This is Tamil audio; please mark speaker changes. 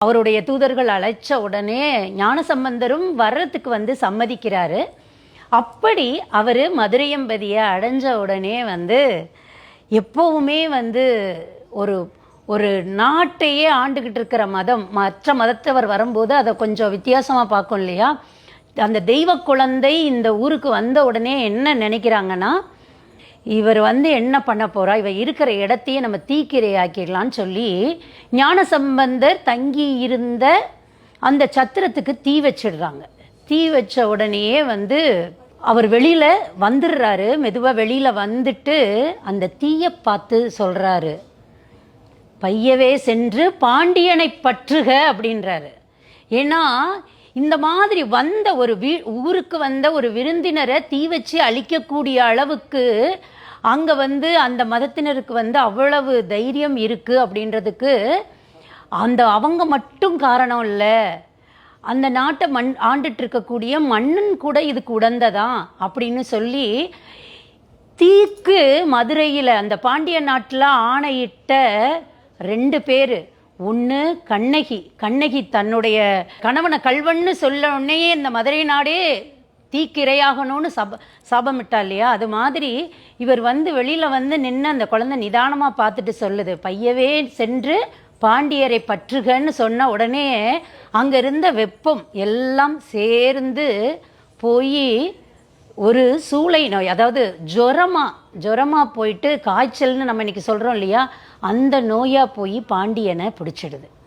Speaker 1: அவருடைய தூதர்கள் அழைச்ச உடனே ஞானசம்பந்தரும் வர்றதுக்கு வந்து சம்மதிக்கிறாரு. அப்படி அவர் மதுரையம்பதியை அடைஞ்ச உடனே வந்து எப்போவுமே வந்து ஒரு ஒரு நாட்டையே ஆண்டுகிட்டு இருக்கிற மதம் மற்ற மதத்தவர் வரும்போது அதை கொஞ்சம் வித்தியாசமாக பார்க்கும் இல்லையா. அந்த தெய்வ குழந்தை இந்த ஊருக்கு வந்த உடனே என்ன நினைக்கிறாங்கன்னா, இவர் வந்து என்ன பண்ண போகிறா, இவர் இருக்கிற இடத்தையே நம்ம தீக்கிரையாக்கிடலான்னு சொல்லி ஞானசம்பந்தர் தங்கி இருந்த அந்த சத்திரத்துக்கு தீ வச்சிடுறாங்க. தீ வச்ச உடனேயே வந்து அவர் வெளியில் வந்துடுறாரு. மெதுவாக வெளியில் வந்துட்டு அந்த தீயை பார்த்து சொல்கிறாரு, பையவே சென்று பாண்டியனை பற்றுக அப்படின்றாரு. ஏன்னா இந்த மாதிரி வந்த ஒரு ஊருக்கு வந்த ஒரு விருந்தினரை தீ வச்சு அழிக்கக்கூடிய அளவுக்கு அங்கே வந்து அந்த மதத்தினருக்கு வந்து அவ்வளவு தைரியம் இருக்குது அப்படின்றதுக்கு அவங்க மட்டும் காரணம் இல்லை, அந்த நாட்டை ஆண்டுட்டு இருக்கக்கூடிய மன்னன் கூட இதுக்கு உடந்ததான் அப்படின்னு சொல்லி தீக்கு மதுரையில் அந்த பாண்டிய நாட்டில் ஆணையிட்ட 2 பேர். ஒன்று கண்ணகி தன்னுடைய கணவனை கல்வன்னு சொல்ல உடனே இந்த மதுரை நாடே தீக்கிரையாகணும்னு சாபமிட்டா இல்லையா. அது மாதிரி இவர் வந்து வெளியில் வந்து நின்று அந்த குழந்தை நிதானமாக பார்த்துட்டு சொல்லுது, பையவே சென்று பாண்டியரை பற்றுகன்னு சொன்ன உடனே அங்கே இருந்த வெப்பம் எல்லாம் சேர்ந்து போய் ஒரு சூளை நோய், அதாவது ஜுரமாக போயிட்டு காய்ச்சல்னு நம்ம இன்னைக்கு சொல்கிறோம் இல்லையா, அந்த நோயாக போய் பாண்டியனை பிடிச்சிடுது.